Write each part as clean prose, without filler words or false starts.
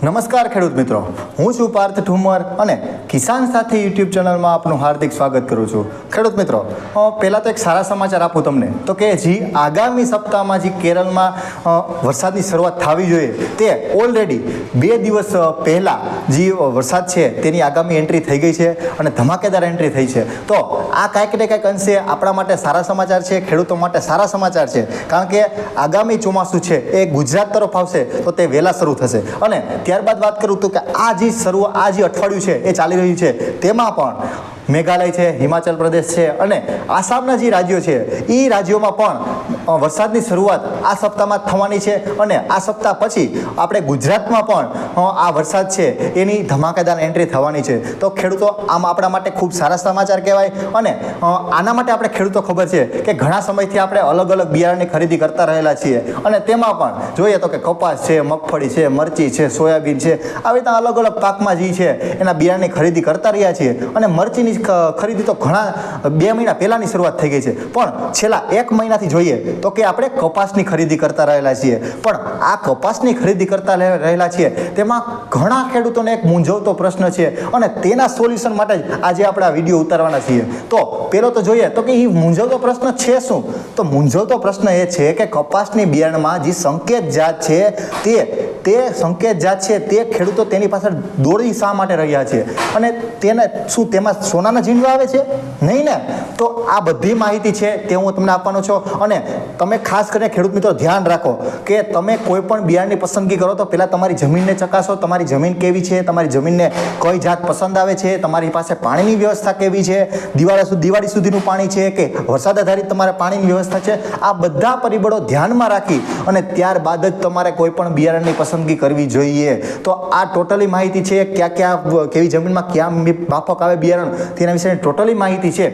નમસ્કાર ખેડૂત મિત્રો, હું છું પાર્થ ઠુમર અને કિસાન સાથી યુટ્યુબ ચેનલમાં આપનું હાર્દિક સ્વાગત કરું છું. ખેડૂત મિત્રો, પહેલાં તો એક સારા સમાચાર આપું તમને તો કે આગામી સપ્તાહમાં કેરળમાં વરસાદની શરૂઆત થવી જોઈએ તે ઓલરેડી 2 દિવસ પહેલાં વરસાદ છે તેની આગામી એન્ટ્રી થઈ ગઈ છે અને ધમાકેદાર એન્ટ્રી થઈ છે. તો આ કાંઈક ને કાંઈક અંશે આપણા માટે સારા સમાચાર છે, ખેડૂતો માટે સારા સમાચાર છે, કારણ કે આગામી ચોમાસું છે એ ગુજરાત તરફ આવશે તો તે વહેલા શરૂ થશે. અને ત્યારબાદ વાત કરું તો કે આ જે અઠવાડિયું છે એ ચાલી રહ્યું છે તેમાં પણ મેઘાલય છે, હિમાચલ પ્રદેશ છે અને આસામના જે રાજ્યો છે એ રાજ્યોમાં પણ વરસાદની શરૂઆત આ સપ્તાહમાં થવાની છે અને આ સપ્તાહ પછી આપણે ગુજરાતમાં પણ આ વરસાદ છે એની ધમાકેદાર એન્ટ્રી થવાની છે. તો ખેડૂતો આમ આપણા માટે ખૂબ સારા સમાચાર કહેવાય. અને આના માટે આપણે ખેડૂતો ખબર છે કે ઘણા સમયથી આપણે અલગ અલગ બિયારણની ખરીદી કરતા રહેલા છીએ અને તેમાં પણ જોઈએ તો કે કપાસ છે, મગફળી છે, મરચી છે, સોયાબીન છે, આવી રીતના અલગ અલગ પાકમાં જે છે એના બિયારણની ખરીદી કરતા રહ્યા છીએ. અને મરચીની ખરીદી તો ઘણા 2 મહિના પહેલાંની શરૂઆત થઈ ગઈ છે, પણ છેલ્લા 1 મહિનાથી જોઈએ તો કે આપણે કપાસની ખરીદી કરતા રહેલા છીએ. પણ આ કપાસની ખરીદી કરતા રહેલા છીએ તેમાં ઘણા ખેડૂતોને એક મૂંઝવતો પ્રશ્ન છે અને તેના સોલ્યુશન માટે જ આજે આપણે આ વિડીયો ઉતારવાના છીએ. તો પહેલો તો જોઈએ તો કે એ મૂંઝવતો પ્રશ્ન છે શું? તો મૂંઝવતો પ્રશ્ન એ છે કે કપાસની બિયારણમાં જે સંકેત જાત છે તે સંકેત જાત છે તે ખેડૂતો તેની પાછળ દોડી શા માટે રહ્યા છે અને તેને શું તેમાં સોનાના ઝીંડવા આવે છે? નહીં ને. તો આ બધી માહિતી છે તે હું તમને આપવાનો છું. અને તમે ખાસ કરીને ખેડૂત મિત્રો ધ્યાન રાખો કે તમે કોઈ પણ બિયારણની પસંદગી કરો તો પહેલાં તમારી જમીનને ચકાસો. તમારી જમીન કેવી છે, તમારી જમીનને કઈ જાત પસંદ આવે છે, તમારી પાસે પાણીની વ્યવસ્થા કેવી છે, દિવાળી સુધીનું પાણી છે કે વરસાદ આધારિત તમારે પાણીની વ્યવસ્થા છે. આ બધા પરિબળો ધ્યાનમાં રાખી અને ત્યારબાદ જ તમારે કોઈ પણ બિયારણની પસંદગી કરવી જોઈએ. તો આ ટોટલી માહિતી છે ક્યાં કેવી જમીનમાં ક્યાં માફક આવે બિયારણ તેના વિશેની ટોટલી માહિતી છે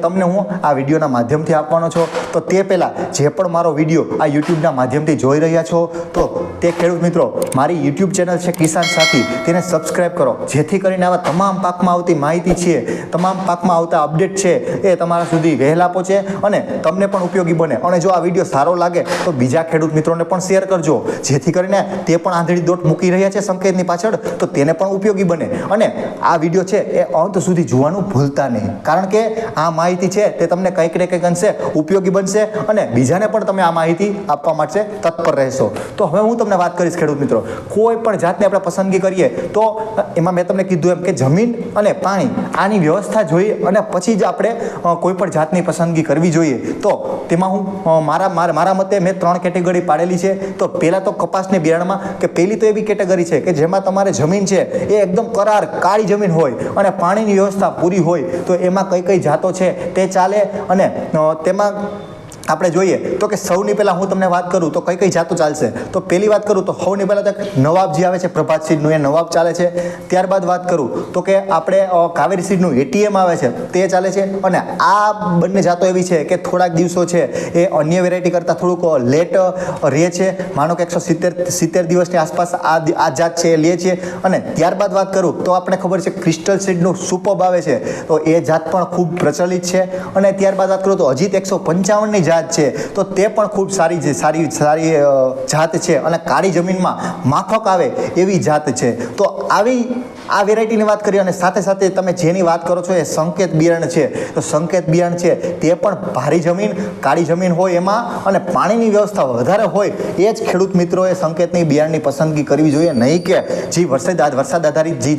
તમને હું આ વિડીયોના માધ્યમથી આપવાનો છું. તો તે પહેલાં જે પણ મારો વિડીયો આ યુટ્યુબના માધ્યમથી જોઈ રહ્યા છો તો તે ખેડૂત મિત્રો મારી યુટ્યુબ ચેનલ છે કિસાન સાથી, તેને સબસ્ક્રાઈબ કરો જેથી કરીને આવા તમામ પાકમાં આવતી માહિતી છે, તમામ પાકમાં આવતા અપડેટ છે એ તમારા સુધી વહેલા પહોંચે અને તમને પણ ઉપયોગી બને. અને જો આ વિડીયો સારો લાગે તો બીજા ખેડૂત મિત્રોને પણ શેર કરજો જેથી કરીને તે પણ આંધળી દોટ મૂકી રહ્યા છે સંકેતની પાછળ તો તેને પણ ઉપયોગી બને. અને આ વિડીયો છે એ અંત સુધી જોવાનું ભૂલતા નહીં, કારણ કે આ માહિતી છે તે તમને કંઈક ને કંઈક અંશે ઉપયોગી બનશે અને બીજાને પણ તમે આ માહિતી આપવા માટે તત્પર રહેશો. તો હવે હું તમને વાત કરીશ ખેડૂત મિત્રો, કોઈ પણ જાતની આપણે પસંદગી કરીએ તો એમાં મેં તમને કીધું એમ કે જમીન અને પાણી આની વ્યવસ્થા જોઈએ અને પછી જ આપણે કોઈ પણ જાતની પસંદગી કરવી જોઈએ. તો તેમાં હું મારા મતે મેં 3 કેટેગરી પાડેલી છે. તો પહેલાં તો કપાસની બિયારણમાં કે પહેલી તો એવી કેટેગરી છે કે જેમાં તમારે જમીન છે એ એકદમ કરાર કાળી જમીન હોય અને પાણીની વ્યવસ્થા પૂરી હોય તો એમાં કઈ જાતો છે તે ચાલે. અને તેમાં આપણે જોઈએ તો કે સૌની પહેલાં હું તમને વાત કરું તો કઈ જાતો ચાલશે. તો પહેલી વાત કરું તો સૌની પહેલાં તો નવાબ જે આવે છે પ્રભાત સીડનું એ નવાબ ચાલે છે. ત્યારબાદ વાત કરું તો કે આપણે કાવેરી સીડનું ATM આવે છે તે ચાલે છે. અને આ બંને જાતો એવી છે કે થોડાક દિવસો છે એ અન્ય વેરાયટી કરતાં થોડુંક લેટ રહે છે. માનો કે 170 દિવસની આસપાસ આ જાત છે એ લે છે. અને ત્યારબાદ વાત કરું તો આપણે ખબર છે ક્રિસ્ટલ સીડનું સુપર આવે છે તો એ જાત પણ ખૂબ પ્રચલિત છે. અને ત્યારબાદ વાત કરું તો અજીત 155ની જાત છે તો તે પણ ખૂબ સારી જાત છે અને કાળી જમીનમાં માફક આવે એવી જાત છે. તો આ વેરાયટીની વાત કરીએ અને સાથે સાથે તમે જેની વાત કરો છો એ સંકેત બિયારણ છે. તો સંકેત બિયારણ છે તે પણ ભારી જમીન, કાળી જમીન હોય એમાં અને પાણીની વ્યવસ્થા વધારે હોય એ જ ખેડૂત મિત્રોએ સંકેતની બિયારણની પસંદગી કરવી જોઈએ. નહીં કે જે વરસાદ આધારિત જે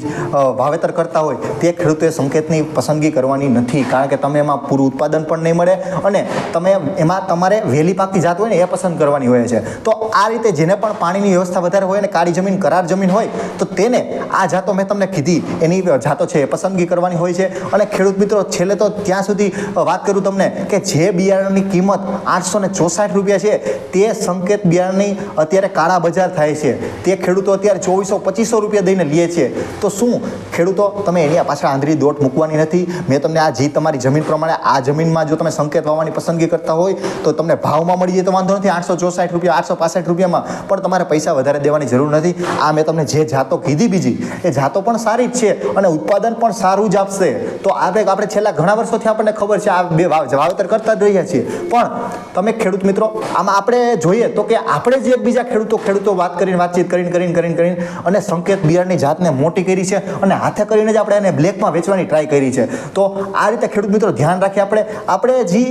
વાવેતર કરતા હોય તે ખેડૂતોએ સંકેતની પસંદગી કરવાની નથી, કારણ કે તમે એમાં પૂરું ઉત્પાદન પણ નહીં મળે અને તમે એમાં તમારે વહેલી પાકતી જાત હોય ને એ પસંદ કરવાની હોય છે. તો આ રીતે જેને પણ પાણીની વ્યવસ્થા વધારે હોય અને કાળી જમીન, કરાર જમીન હોય તો તેને આ જાતો મેં તમને કીધી એની જાતો છે એ પસંદગી કરવાની હોય છે. અને ખેડૂત મિત્રો છેલ્લે તો ત્યાં સુધી વાત કરું તમને કે જે બિયારણની કિંમત 864 રૂપિયા છે તે સંકેત બિયારણની અત્યારે કાળા બજાર થાય છે. તે ખેડૂતો અત્યારે 2400-2500 રૂપિયા દઈને લે છે. તો શું ખેડૂતો તમે એની પાછળ આંધળી દોટ મૂકવાની નથી. મેં તમને આ જે તમારી જમીન પ્રમાણે આ જમીનમાં જો તમે સંકેત વાવવાની પસંદગી કરતા હોય તો તમને ભાવમાં મળી જાય તો વાંધો નથી. 864 રૂપિયા, 865 રૂપિયામાં પણ તમારે પૈસા વધારે દેવાની જરૂર નથી. આ મેં તમને જે જાતો કીધી બીજી એ જાતો જાતો પણ સારી જ છે અને ઉત્પાદન પણ સારું જ આપશે. તો આપણે છેલ્લા ઘણા વર્ષોથી આપણને ખબર છે આ બે વાવેતર કરતા જ રહ્યા છીએ. પણ તમે ખેડૂત મિત્રો આમાં આપણે જોઈએ તો કે આપણે જે એકબીજા ખેડૂતો વાતચીત કરીને અને સંકેત બિયારણની જાતને મોટી કરી છે અને હાથે કરીને જ આપણે એને બ્લેકમાં વેચવાની ટ્રાય કરી છે. તો આ રીતે ખેડૂત મિત્રો ધ્યાન રાખીએ. આપણે જે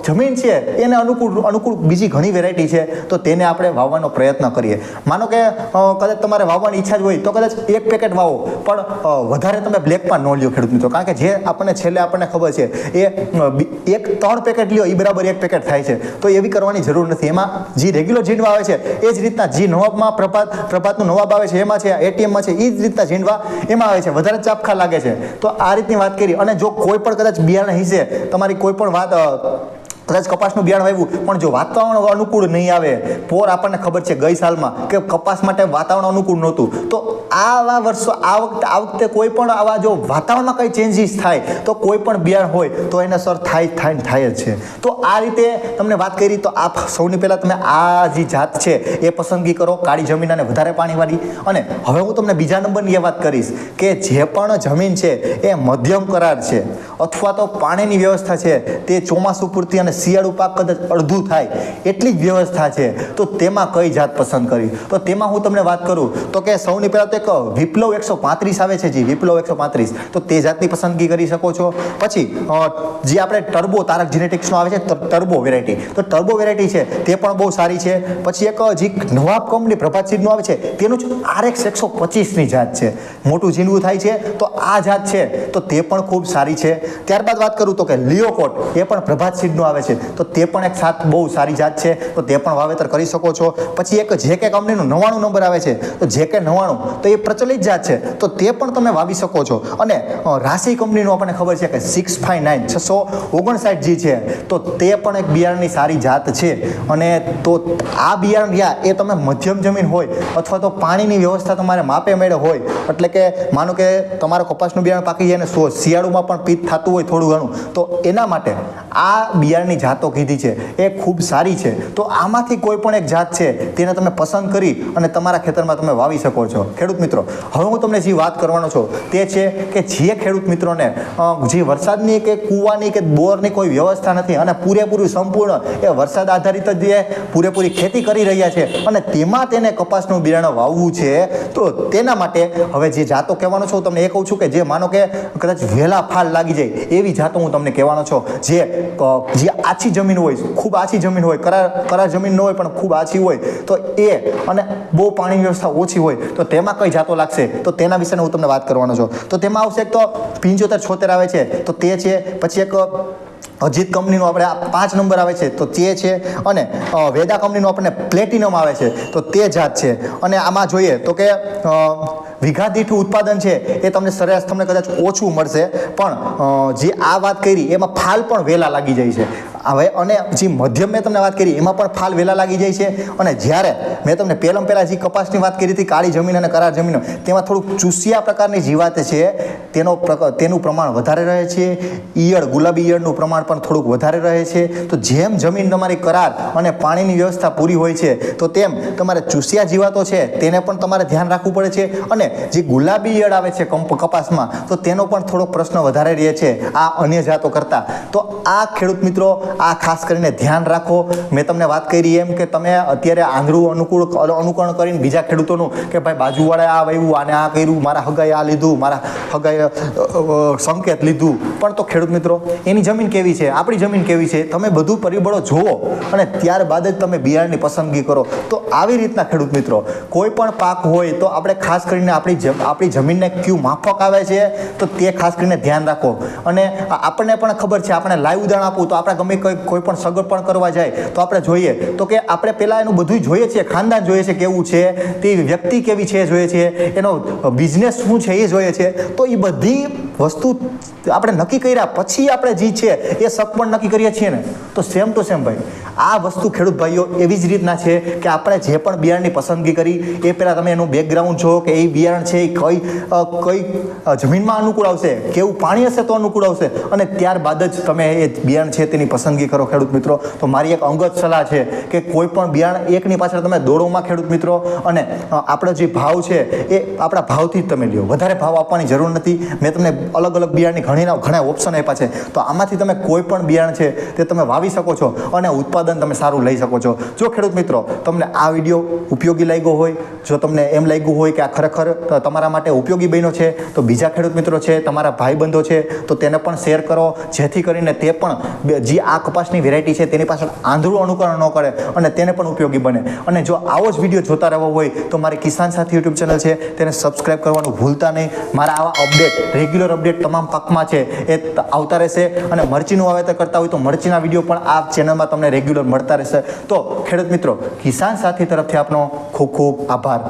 જમીન છે એને અનુકૂળ બીજી ઘણી વેરાયટી છે તો તેને આપણે વાવવાનો પ્રયત્ન કરીએ. માનો કે કદાચ તમારે વાવવાની ઈચ્છા જ હોય તો કદાચ એક પેકેટ વાવો, પણ વધારે તમે બ્લેકમાં ન લ્યો ખેડૂત મિત્રો, કારણ કે જે આપણને ખબર છે એ 3 પેકેટ લ્યો એ બરાબર 1 પેકેટ થાય છે. તો એવી કરવાની જરૂર નથી. એમાં જે રેગ્યુલર ઝીંડવા આવે છે એ જ રીતના જે નવાબમાં પ્રભાતનું નવાબ આવે છે એમાં છે, એટીએમમાં છે, એ જ રીતના ઝીંડવા એમાં આવે છે, વધારે ચાપખા લાગે છે. તો આ રીતની વાત કરી. અને જો કોઈ પણ કદાચ બિયારણ હિસે તમારી કોઈ પણ વાત, કદાચ કપાસનું બિયારણ વાવ્યું પણ જો વાતાવરણ અનુકૂળ નહીં આવે, આપણને ખબર છે ગઈ સાલમાં કે કપાસ માટે વાતાવરણ અનુકૂળ નહોતું, તો આ વખતે કોઈ પણ આવા જો વાતાવરણમાં કંઈ ચેન્જીસ થાય તો કોઈ પણ બિયારણ હોય તો એને સર થાય જ છે. તો આ રીતે તમને વાત કરી. તો આપ સૌની પહેલાં તમે આ જે જાત છે એ પસંદગી કરો, કાળી જમીન અને વધારે પાણીવાળી. અને હવે હું તમને બીજા નંબરની એ વાત કરીશ કે જે પણ જમીન છે એ મધ્યમ કરાર છે અથવા તો પાણીની વ્યવસ્થા છે તે ચોમાસું પૂરતી અને શિયાળુ પાક કદાચ અડધું થાય એટલી જ વ્યવસ્થા છે, તો તેમાં કઈ જાત પસંદ કરી? તો તેમાં હું તમને વાત કરું તો કે સૌની પહેલાં તો એક વિપ્લવ 135 આવે છે, વિપ્લવ 135, તો તે જાતની પસંદગી કરી શકો છો. પછી જે આપણે ટર્બો તારક જેનેટિક્સનો આવે છે ટર્બો વેરાયટી, તો ટર્બો વેરાયટી છે તે પણ બહુ સારી છે. પછી એક જે નવાબ કંપની પ્રભાત સીડનું આવે છે તેનું જ RX 125ની જાત છે, મોટું ઝીંડવું થાય છે. તો આ જાત છે તો તે પણ ખૂબ સારી છે. ત્યારબાદ વાત કરું તો કે લિયોકોટ, એ પણ પ્રભાત સીડનું આવે છે, તો તે પણ એક બહુ સારી જાત છે, તો તે પણ વાવેતર કરી શકો છો. પછી એક JK કંપનીનું 99 નંબર આવે છે, તો JK 99 તો એ પ્રચલિત જાત છે, તો તે પણ તમે વાવી શકો છો. અને રાશિ કંપનીનું આપણને ખબર છે કે 659 659G છે, તો તે પણ એક બિયારણની સારી જાત છે. અને તો આ બિયારણ રહ્યા એ તમે મધ્યમ જમીન હોય અથવા તો પાણીની વ્યવસ્થા તમારે માપે મેળે હોય, એટલે કે માનો કે તમારો કપાસનું બિયારણ પાકી જાય અને શિયાળુમાં પણ પિત્ત થતું હોય થોડું ઘણું, તો એના માટે આ બિયારણની જાતો કીધી છે એ ખૂબ સારી છે. તો આમાંથી કોઈ પણ એક જાત છે તેને તમે પસંદ કરી અને તમારા ખેતરમાં તમે વાવી શકો છો. ખેડૂત મિત્રો, હવે હું તમને જે વાત કરવાનો છું તે છે કે જે ખેડૂત મિત્રોને જે વરસાદની કે કૂવાની કે બોરની કોઈ વ્યવસ્થા નથી અને પૂરેપૂરું સંપૂર્ણ એ વરસાદ આધારિત જ જે પૂરેપૂરી ખેતી કરી રહ્યા છે અને તેમાં તેને કપાસનું બિયારણ વાવવું છે, તો તેના માટે હવે જે જાતો કહેવાનો છું તમને એ કહું છું કે જે માનો કે કદાચ વહેલા ફાલ લાગી જાય એવી જાતો હું તમને કહેવાનો છું. જે આછી જમીન હોય, ખૂબ આછી જમીન હોય, કરાર જમીન ન હોય પણ ખૂબ આછી હોય, તો એ અને બહુ પાણીની વ્યવસ્થા ઓછી હોય, તો તેમાં કઈ જાતો લાગશે તો તેના વિશે હું તમને વાત કરવાનો છું. તો તેમાં આવશે એક તો 7576 આવે છે, તો તે છે. પછી એક અજીત કંપનીનો આપણે 5 નંબર આવે છે, તો તે છે. અને વેદા કંપનીનો આપણને પ્લેટિનમ આવે છે, તો તે જાત છે. અને આમાં જોઈએ તો કે વીઘા દીઠ ઉત્પાદન છે એ તમને સરેરાશ તમને કદાચ ઓછું મળશે, પણ જે આ વાત કરી એમાં ફાલ પણ વહેલા લાગી જાય છે. હવે અને જે મધ્યમ મેં તમને વાત કરી એમાં પણ ફાલ વહેલા લાગી જાય છે. અને જ્યારે મેં તમને પહેલાં જે કપાસની વાત કરી હતી કાળી જમીન અને કરાર જમીન, તેમાં થોડુંક ચૂસિયા પ્રકારની જીવાત છે તેનું પ્રમાણ વધારે રહે છે. ગુલાબી ઈયળનું પ્રમાણ પણ થોડુંક વધારે રહે છે. તો જેમ જમીન તમારી કરાર અને પાણીની વ્યવસ્થા પૂરી હોય છે, તો તેમ તમારે ચૂસિયા જીવાતો છે તેને પણ તમારે ધ્યાન રાખવું પડે છે. અને જે ગુલાબી ઈયળ આવે છે કપાસમાં, તો તેનો પણ થોડોક પ્રશ્ન વધારે રહે છે આ અન્ય જાતો કરતાં. તો આ ખેડૂત મિત્રો આ ખાસ કરીને ધ્યાન રાખો. મેં તમને વાત કરી એમ કે તમે અત્યારે આંધળું અનુકરણ કરીને બીજા ખેડૂતોનું કે ભાઈ બાજુવાળાએ આ વાવ્યું, આને આ કર્યું, મારા હગાએ આ લીધું, મારા હગાએ સંકેત લીધું, પણ તો ખેડૂત મિત્રો એની જમીન કેવી છે, આપણી જમીન કેવી છે, તમે બધું પરિબળો જોવો અને ત્યારબાદ જ તમે બિયારણની પસંદગી કરો. તો આવી રીતના ખેડૂત મિત્રો કોઈ પણ પાક હોય તો આપણે ખાસ કરીને આપણી જમીનને કયું માફક આવે છે તો તે ખાસ કરીને ધ્યાન રાખો. અને આપણને પણ ખબર છે, આપણે લાઈવ ઉદાહરણ આપવું તો આપણે ગમે કોઈ પણ સગવડ પણ કરવા જાય તો આપણે જોઈએ તો કે આપણે પહેલાં એનું બધું જોઈએ છીએ, ખાનદાન જોઈએ છે કેવું છે, તે વ્યક્તિ કેવી છે જોઈએ છે, એનો બિઝનેસ શું છે એ જોઈએ છે. તો એ બધી વસ્તુ આપણે નક્કી કર્યા પછી આપણે જે છે એ સગવડ નક્કી કરીએ છીએ ને, તો સેમ ટુ સેમ ભાઈ આ વસ્તુ ખેડૂત ભાઈઓ એવી જ રીતના છે કે આપણે જે પણ બિયારણની પસંદગી કરી એ પહેલાં તમે એનું બેકગ્રાઉન્ડ જો કે એ બિયારણ છે એ કઈ જમીનમાં અનુકૂળ આવશે, કેવું પાણી હશે તો અનુકૂળ આવશે, અને ત્યારબાદ જ તમે એ બિયારણ છે તેની પસંદગી પસંદગી કરો ખેડૂત મિત્રો. તો મારી એક અંગત સલાહ છે કે કોઈ પણ બિયારણ એકની પાછળ તમે દોડોમાં ખેડૂત મિત્રો, અને આપણો જે ભાવ છે એ આપણા ભાવથી જ તમે લ્યો. વધારે ભાવ આપવાની જરૂર નથી. મેં તમને અલગ અલગ બિયારણની ઘણા ઓપ્શન આપ્યા છે. તો આમાંથી તમે કોઈ પણ બિયારણ છે તે તમે વાવી શકો છો અને ઉત્પાદન તમે સારું લઈ શકો છો. જો ખેડૂત મિત્રો તમને આ વિડીયો ઉપયોગી લાગ્યો હોય, જો તમને એમ લાગ્યું હોય કે આ ખરેખર તમારા માટે ઉપયોગી બન્યો છે, તો બીજા ખેડૂત મિત્રો છે, તમારા ભાઈબંધો છે, તો તેને પણ શેર કરો, જેથી કરીને તે પણ જે આ કપાસની વેરાયટી છે તેની પાછળ આંધળું અનુકરણ ન કરે અને તેને પણ ઉપયોગી બને. અને જો આવો જ વિડીયો જોતા રહેવો હોય તો મારી કિસાન સાથી યુટ્યુબ ચેનલ છે તેને સબસ્ક્રાઈબ કરવાનું ભૂલતા નહીં. મારા આવા રેગ્યુલર અપડેટ તમામ પાકમાં છે એ આવતા રહેશે. અને મરચીનું વાવેતર કરતા હોય તો મરચીના વિડીયો પણ આ ચેનલમાં તમને રેગ્યુલર મળતા રહેશે. તો ખેડૂત મિત્રો, કિસાન સાથી તરફથી આપનો ખૂબ ખૂબ આભાર.